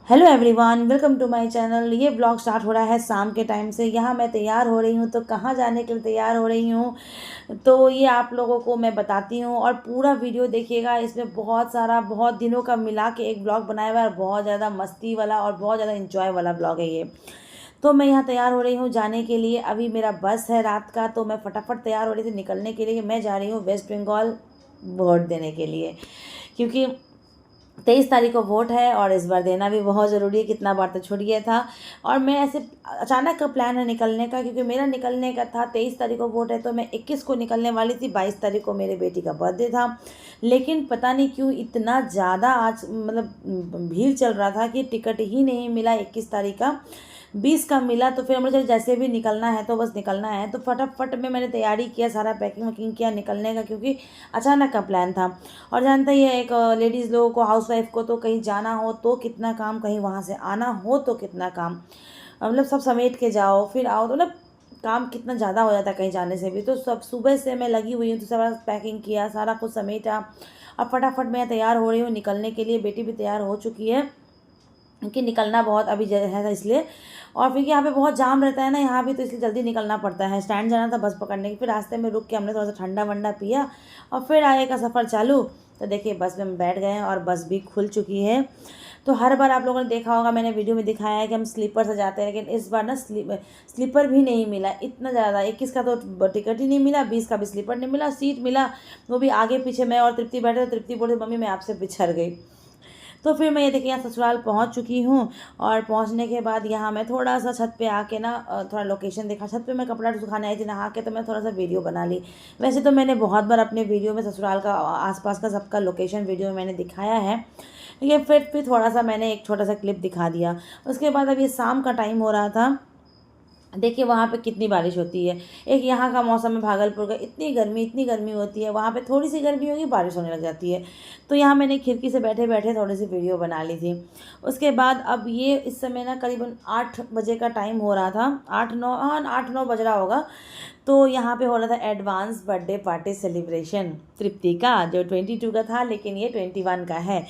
Hello everyone, welcome to my channel. ये blog start हो रहा है शाम के टाइम से। यहाँ मैं तैयार हो रही हूँ, तो कहाँ जाने के लिए तैयार हो रही हूँ तो ये आप लोगों को मैं बताती हूँ, और पूरा वीडियो देखिएगा। इसमें बहुत सारा, बहुत दिनों का मिला के एक ब्लॉग बनाया हुआ है, और बहुत ज़्यादा मस्ती वाला और बहुत ज़्यादा इंजॉय वाला ब्लॉग है ये। तो मैं यहाँ तैयार हो रही हूँ जाने के लिए। अभी मेरा बस है रात का, तो मैं फटाफट तैयार हो रही थी निकलने के लिए। मैं जा रही हूँ वेस्ट बंगाल वोट देने के लिए, क्योंकि 23 तारीख को वोट है और इस बार देना भी बहुत ज़रूरी है। कितना बार तो छूट गया था, और मैं ऐसे अचानक का प्लान है निकलने का, क्योंकि मेरा निकलने का था 23 तारीख को वोट है, तो मैं 21 को निकलने वाली थी। 22 तारीख को मेरे बेटी का बर्थडे था, लेकिन पता नहीं क्यों इतना ज़्यादा आज मतलब भीड़ चल रहा था कि टिकट ही नहीं मिला 21 तारीख का। 20 का मिला, तो फिर मुझे जैसे भी निकलना है तो बस निकलना है। तो फटाफट में मैंने तैयारी किया, सारा पैकिंग वैकिंग किया निकलने का, क्योंकि अचानक का प्लान था। और जानता ही है, एक लेडीज़ लोगों को, हाउस वाइफ को तो कहीं जाना हो तो कितना काम, कहीं वहाँ से आना हो तो कितना काम, मतलब सब समेट के जाओ फिर आओ, तो मतलब काम कितना ज़्यादा हो जाता है कहीं जाने से भी। तो सब सुबह से मैं लगी हुई हूँ, तो सारा पैकिंग किया, सारा कुछ समेटा, और फटाफट मैं तैयार हो रही हूँ निकलने के लिए। बेटी भी तैयार हो चुकी है, क्योंकि निकलना बहुत अभी है इसलिए। और फिर यहाँ पे बहुत जाम रहता है ना यहाँ भी, तो इसलिए जल्दी निकलना पड़ता है। स्टैंड जाना था बस पकड़ने की, फिर रास्ते में रुक के हमने थोड़ा सा ठंडा वंडा पिया, और फिर आगे का सफ़र चालू। तो देखिए बस में हम बैठ गए हैं, और बस भी खुल चुकी है। तो हर बार आप लोगों ने देखा होगा, मैंने वीडियो में दिखाया है कि हम स्लीपर से जाते हैं, लेकिन इस बार ना स्लीपर भी नहीं मिला। इतना ज़्यादा 21 का तो टिकट ही नहीं मिला, 20 का भी स्लीपर नहीं मिला। सीट मिला वो भी आगे पीछे। मैं और तृप्ति बैठे, तो तृप्ति बोली मम्मी मैं आपसे बिछड़ गई। तो फिर मैं ये देखिए यहाँ ससुराल पहुँच चुकी हूँ। और पहुँचने के बाद यहाँ मैं थोड़ा सा छत पे आके ना थोड़ा लोकेशन देखा। छत पे मैं कपड़ा सुखाने आई थी नहा के, तो मैं थोड़ा सा वीडियो बना ली। वैसे तो मैंने बहुत बार अपने वीडियो में ससुराल का, आसपास का सबका लोकेशन वीडियो में मैंने दिखाया है, लेकिन फिर थोड़ा सा मैंने एक छोटा सा क्लिप दिखा दिया। उसके बाद अब ये शाम का टाइम हो रहा था। देखिए वहाँ पे कितनी बारिश होती है। एक यहाँ का मौसम है भागलपुर का, इतनी गर्मी होती है। वहाँ पे थोड़ी सी गर्मी होगी, बारिश होने लग जाती है। तो यहाँ मैंने खिड़की से बैठे बैठे थोड़ी सी वीडियो बना ली थी। उसके बाद अब ये इस समय ना करीबन 8 बजे का टाइम हो रहा था, 8-9, हाँ 8-9 बज रहा होगा। तो यहाँ पे हो रहा था एडवांस बर्थडे पार्टी सेलिब्रेशन तृप्ति का, जो 22 का था, लेकिन ये 21 का है।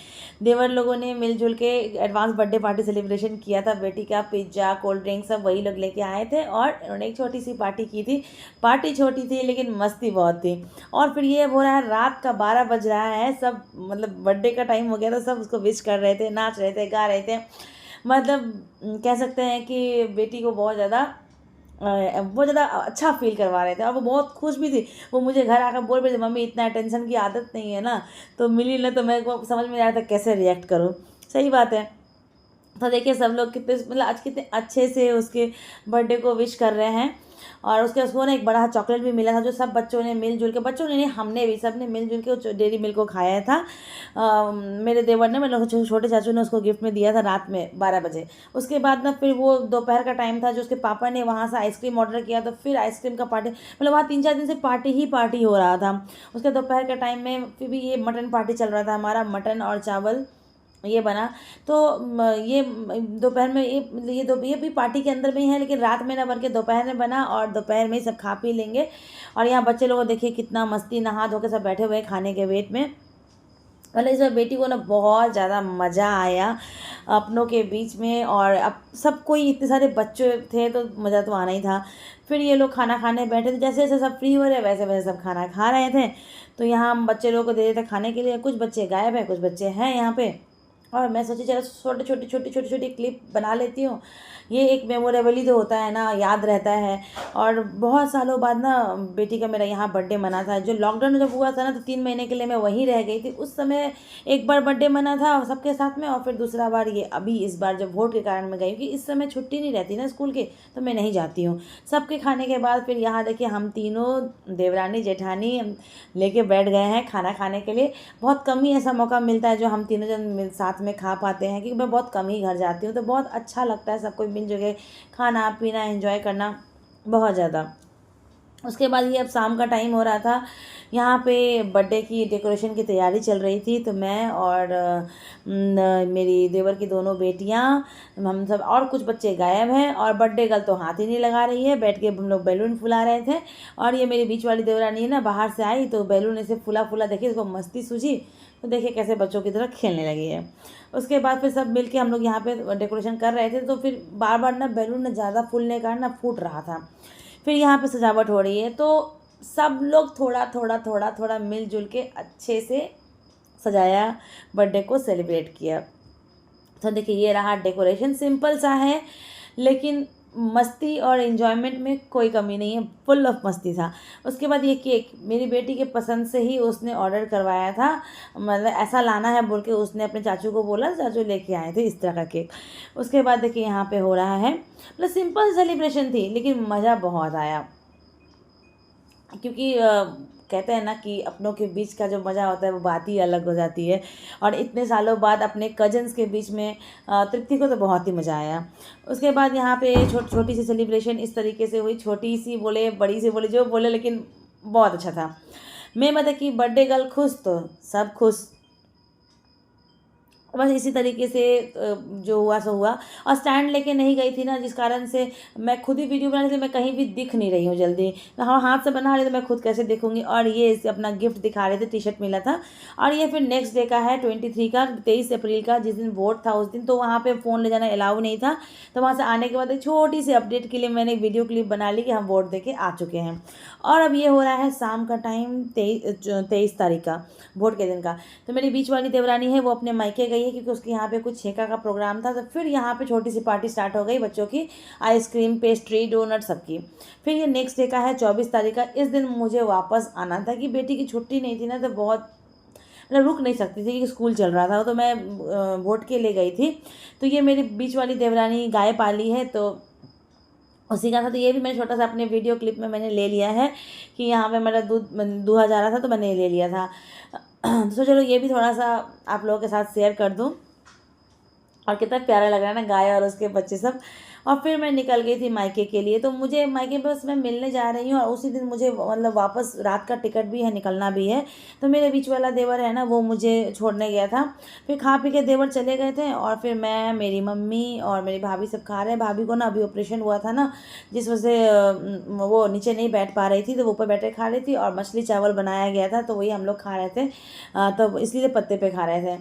देवर लोगों ने मिलजुल के एडवांस बर्थडे पार्टी सेलिब्रेशन किया था। बेटी का पिज्ज़ा, कोल्ड ड्रिंक सब वही लोग लेके आए थे, और उन्होंने एक छोटी सी पार्टी की थी। पार्टी छोटी थी लेकिन मस्ती बहुत थी। और फिर ये हो रहा है, रात का 12 बज रहा है, सब मतलब बर्थडे का टाइम हो गया, तो सब उसको विश कर रहे थे, नाच रहे थे, गा रहे थे। मतलब कह सकते हैं कि बेटी को बहुत ज़्यादा अच्छा फील करवा रहे थे, और वो बहुत खुश भी थी। वो मुझे घर आकर बोल रही थी मम्मी इतना टेंशन की आदत नहीं है ना, तो मिली ना, तो मेरे को समझ में नहीं आ रहा था कैसे रिएक्ट करूँ। सही बात है। तो देखिए सब लोग कितने, मतलब आज कितने अच्छे से उसके बर्थडे को विश कर रहे हैं। और उसको ना एक बड़ा चॉकलेट भी मिला था, जो सब बच्चों ने मिलजुल के, बच्चों ने नहीं, हमने भी, सब ने मिलजुल के डेयरी मिल्क को खाया था। मेरे देवर ने, मतलब छोटे चाचू ने उसको गिफ्ट में दिया था रात में 12 बजे। उसके बाद ना फिर वो दोपहर का टाइम था, जो उसके पापा ने वहाँ से आइसक्रीम ऑर्डर किया, तो फिर आइसक्रीम का पार्टी, मतलब वहाँ 3-4 दिन से पार्टी ही पार्टी हो रहा था। उसके दोपहर के टाइम में फिर भी ये मटन पार्टी चल रहा था हमारा, मटन और चावल ये बना। तो ये दोपहर में ये भी पार्टी के अंदर में ही है, लेकिन रात में ना बन के दोपहर में बना, और दोपहर में ही सब खा पी लेंगे। और यहाँ बच्चे लोगों को देखिए कितना मस्ती, नहा धो के सब बैठे हुए हैं खाने के वेट में। मतलब इस बार बेटी को ना बहुत ज़्यादा मज़ा आया अपनों के बीच में, और अब सब कोई, इतने सारे बच्चे थे तो मज़ा तो आना ही था। फिर ये लोग खाना खाने बैठे थे, जैसे जैसे सब फ्री हो रहे वैसे वैसे सब खाना खा रहे थे। तो यहाँ हम बच्चे लोगों को दे रहे थे खाने के लिए। कुछ बच्चे गायब हैं, कुछ बच्चे हैं यहाँ पे। और मैं सोची चलो छोटी छोटी क्लिप बना लेती हूँ। ये एक मेमोरेबल ही तो होता है ना, याद रहता है। और बहुत सालों बाद ना बेटी का मेरा यहाँ बर्थडे मना था। जो लॉकडाउन जब हुआ था ना, तो 3 महीने के लिए मैं वहीं रह गई थी। उस समय एक बार बर्थडे मना था सबके साथ में, और फिर दूसरा बार ये अभी इस बार जब वोट के कारण मैं गई, क्योंकि इस समय छुट्टी नहीं रहती ना स्कूल की, तो मैं नहीं जाती हूँ। सबके खाने के बाद फिर यहाँ देखिए हम तीनों देवरानी जेठानी लेके बैठ गए हैं खाना खाने के लिए। बहुत कम ही ऐसा मौका मिलता है जो हम तीनों जन साथ में खा पाते हैं, क्योंकि मैं बहुत कम ही घर जाती हूँ। तो बहुत अच्छा लगता है सब कोई मिल जुल के खाना पीना एंजॉय करना, बहुत ज़्यादा। उसके बाद ये अब शाम का टाइम हो रहा था। यहाँ पे बर्थडे की डेकोरेशन की तैयारी चल रही थी, तो मैं और मेरी देवर की दोनों बेटियाँ, हम सब, और कुछ बच्चे गायब हैं। और बर्थडे गर्ल तो हाथ ही नहीं लगा रही है, बैठ के हम लोग बैलून फुला रहे थे। और ये मेरी बीच वाली देवरानी है ना, बाहर से आई तो बैलून ऐसे फुला फुला, देखिए इसको मस्ती सूझी, तो देखिए कैसे बच्चों की तरह खेलने लगी है। उसके बाद फिर सब मिल के हम लोग यहाँ पे डेकोरेशन कर रहे थे, तो फिर बार बार ना बैलून ना ज़्यादा फूलने के कारण ना फूट रहा था। फिर यहाँ पे सजावट हो रही है, तो सब लोग थोड़ा थोड़ा थोड़ा थोड़ा मिलजुल के अच्छे से सजाया, बर्थडे को सेलिब्रेट किया। तो देखिए ये रहा डेकोरेशन, सिंपल सा है लेकिन मस्ती और इन्जॉयमेंट में कोई कमी नहीं है, फुल ऑफ मस्ती था। उसके बाद ये केक मेरी बेटी के पसंद से ही उसने ऑर्डर करवाया था, मतलब ऐसा लाना है बोल के उसने अपने चाचू को बोला, चाचू लेके आए थे इस तरह का केक। उसके बाद देखिए यहाँ पे हो रहा है, मतलब सिंपल सेलिब्रेशन थी लेकिन मज़ा बहुत आया, क्योंकि कहते हैं ना कि अपनों के बीच का जो मज़ा होता है वो बात ही अलग हो जाती है। और इतने सालों बाद अपने कजन्स के बीच में तृप्ति को तो बहुत ही मज़ा आया। उसके बाद यहाँ पे छोटी सी सेलिब्रेशन इस तरीके से हुई, छोटी सी बोले बड़ी सी बोले जो बोले, लेकिन बहुत अच्छा था। मैं मतलब कि बर्थडे गर्ल खुश तो सब खुश, बस इसी तरीके से जो हुआ सो हुआ। और स्टैंड लेके नहीं गई थी ना, जिस कारण से मैं खुद ही वीडियो बना रही थी, मैं कहीं भी दिख नहीं रही हूँ जल्दी। हाँ, हाथ से बना रही तो मैं खुद कैसे दिखूंगी। और ये इसे अपना गिफ्ट दिखा रहे थे, टी शर्ट मिला था। और ये फिर नेक्स्ट डे का है 23 का, 23 अप्रैल का, जिस दिन वोट था उस दिन। तो वहाँ पर फ़ोन ले जाना अलाउ नहीं था, तो वहाँ से आने के बाद एक छोटी सी अपडेट के लिए मैंने वीडियो क्लिप बना ली कि हम वोट दे के आ चुके हैं। और अब ये हो रहा है शाम का टाइम, 23 तारीख का, वोट के दिन का। तो मेरी बीच वाली देवरानी है वो अपने मायके गई है, क्योंकि उसके यहाँ पे कुछ छेका का प्रोग्राम था। तो फिर यहाँ पे छोटी सी पार्टी स्टार्ट हो गई बच्चों की, आइसक्रीम, पेस्ट्री, डोनट सबकी। फिर ये नेक्स्ट डे का है 24 तारीख का। इस दिन मुझे वापस आना था कि बेटी की छुट्टी नहीं थी ना, तो बहुत मतलब रुक नहीं सकती थी कि स्कूल चल रहा था, तो मैं वोट के लिए गई थी। तो ये मेरी बीच वाली देवरानी गाय पाली है, तो उसी का था। तो ये भी मैं छोटा सा अपने वीडियो क्लिप में मैंने ले लिया है कि यहाँ पे मेरा दूध दूहा जा रहा था, तो मैंने ले लिया था। तो चलो ये भी थोड़ा सा आप लोगों के साथ शेयर कर दूँ। और कितना प्यारा लग रहा है ना गाय और उसके बच्चे सब। और फिर मैं निकल गई थी मायके के लिए। तो मुझे मायके बस मैं मिलने जा रही हूँ, और उसी दिन मुझे मतलब वापस रात का टिकट भी है, निकलना भी है। तो मेरे बीच वाला देवर है ना, वो मुझे छोड़ने गया था। फिर खा पी के देवर चले गए थे, और फिर मैं, मेरी मम्मी और मेरी भाभी सब खा रहे हैं। भाभी को ना अभी ऑपरेशन हुआ था ना, जिस वजह से वो नीचे नहीं बैठ पा रही थी, तो वो ऊपर बैठे खा रही थी। और मछली चावल बनाया गया था, तो वही हम लोग खा रहे थे, तो इसलिए पत्ते पे खा रहे थे।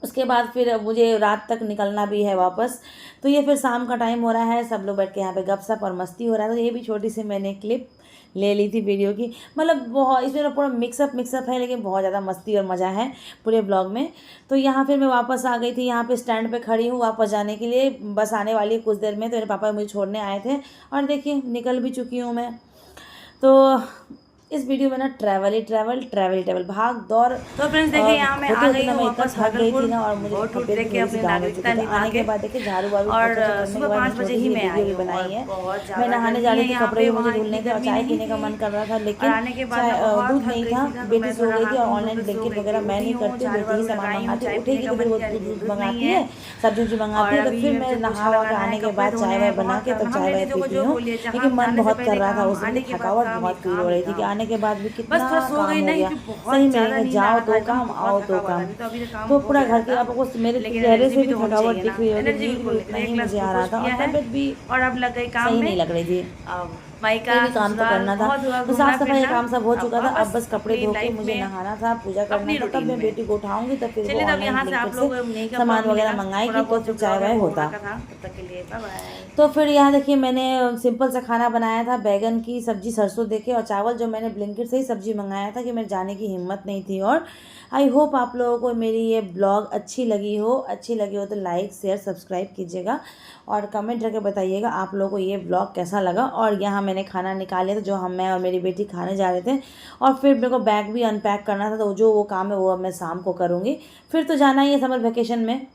उसके बाद फिर मुझे रात तक निकलना भी है वापस। तो ये फिर शाम का टाइम हो रहा है, सब लोग बैठ के यहाँ पे गपशप और मस्ती हो रहा है। तो ये भी छोटी सी मैंने क्लिप ले ली थी वीडियो की। मतलब बहुत इसमें तो पूरा मिक्सअप है, लेकिन बहुत ज़्यादा मस्ती और मज़ा है पूरे ब्लॉग में। तो यहाँ फिर मैं वापस आ गई थी, यहाँ पे स्टैंड पे खड़ी हूँ वापस जाने के लिए। बस आने वाली है कुछ देर में, तो मेरे पापा मुझे छोड़ने आए थे, और देखिए निकल भी चुकी हूँ मैं। तो इस वीडियो में ना ट्रैवल भाग दौड़। तो फ्रेंड्स देखिए यहाँ मैं आ गई हूँ वापस थक गई थी ना, और मुझे वोट देके अपने नागरिकता आने के बाद देखिए झाड़ू वाड़ू और करने सुबह के बाद 5 बजे ही मैं आई हूँ। बनाई है। बहुत मैं नहाने जा रही थी, कपड़े भी मुझे वहाँ धुलने थे और इतनी चाय गर्मी पीने का नहीं मन थी। कर रहा था, और लेकिन आने के बाद मैं बहुत दूध थक नहीं गई था, थी ना, तो बेटी मैं सो थोड़ा गई थी। और हाथ मुंह ऑनलाइन धो के सो ब्लिंकिट गई वगैरह थी। मैं नहीं उठी हूँ, करती, झाड़ू बेटी ही वाड़ू सामान लगाई हूँ, मंगाती है। चाय उठेगी पीने का तो फिर मन वो किया, दूध लेकिन दूध मंगाती नहीं है, है। सब्जी मंगाती और है। तो अभी फिर मेरे मैं को पोछा नहा वहा के लगाना है, आने के कपड़े बाद धोने चाय वाय हैं, बना बहुत के काम। तब हाँ चाय मैंने वाय जो पीती जो हूँ, बोलिए, लेकिन मन जाने से बहुत कर पहले रहा था काम, उस दिन की, आने के बाद थकावट काम ही बहुत फील काम हो ही रही थी कि काम। आने के बाद भी बस कितना थोड़ा सो काम गई हो ना, गया। क्योंकि सही बहुत ज़्यादा में नींद आ जाओ रहा था, तो एकदम काम, बहुत आओ थका तो हुआ था। काम। अभी तो काम तो हो पूरा गया घर के था, आपको मेरे लेकिन चेहरे एनर्जी से भी भी तो होनी थकावट चाहिए दिख ना। रही होगी, एनर्जी नींद भी बिल्कुल उतना नहीं, ही एक गिलास मुझे आ रहा ग्लूकोज था, और पिया है तबीयत भी और अब लग गई काम सही में। नहीं लग रही थी। मायका फिर भी काम तो ससुराल करना था। बहुत हुआ तो घूमना साफ सफाई का फिरना, काम सब हो अब चुका था, अब वापस बस कपड़े अपनी धो के लाइफ मुझे में, नहाना था, पूजा करना अपनी था। तब रूटीन मैं में। बेटी को उठाऊंगी, तब फिर वो चलिए, तब ऑनलाइन यहाँ से आप ब्लिंकिट से लोग यहीं का सामान ब्लॉग वगैरह मिलेगा। थोड़ा मंगाएगी, तो बहुत जो फिर चाय ब्लॉग है वाय वो वहाँ होता। का था। तब तक के लिए बाय बाय। तो फिर यहाँ देखिए मैंने सिंपल सा खाना बनाया था, बैगन की सब्जी सरसों देके, और चावल जो मैंने ब्लिंकिट से ही सब्जी मंगाया था कि मेरे जाने की हिम्मत नहीं थी। और आई होप आप लोगों को मेरी ये ब्लॉग अच्छी लगी हो तो लाइक शेयर सब्सक्राइब कीजिएगा, और कमेंट करके बताइएगा आप लोगों को ये ब्लॉग कैसा लगा। और यहाँ मैंने खाना निकाले थे, जो मैं और मेरी बेटी खाने जा रहे थे। और फिर मेरे को बैग भी अनपैक करना था, तो जो वो काम है वो अब मैं शाम को करूँगी। फिर तो जाना ही है समर वेकेशन में।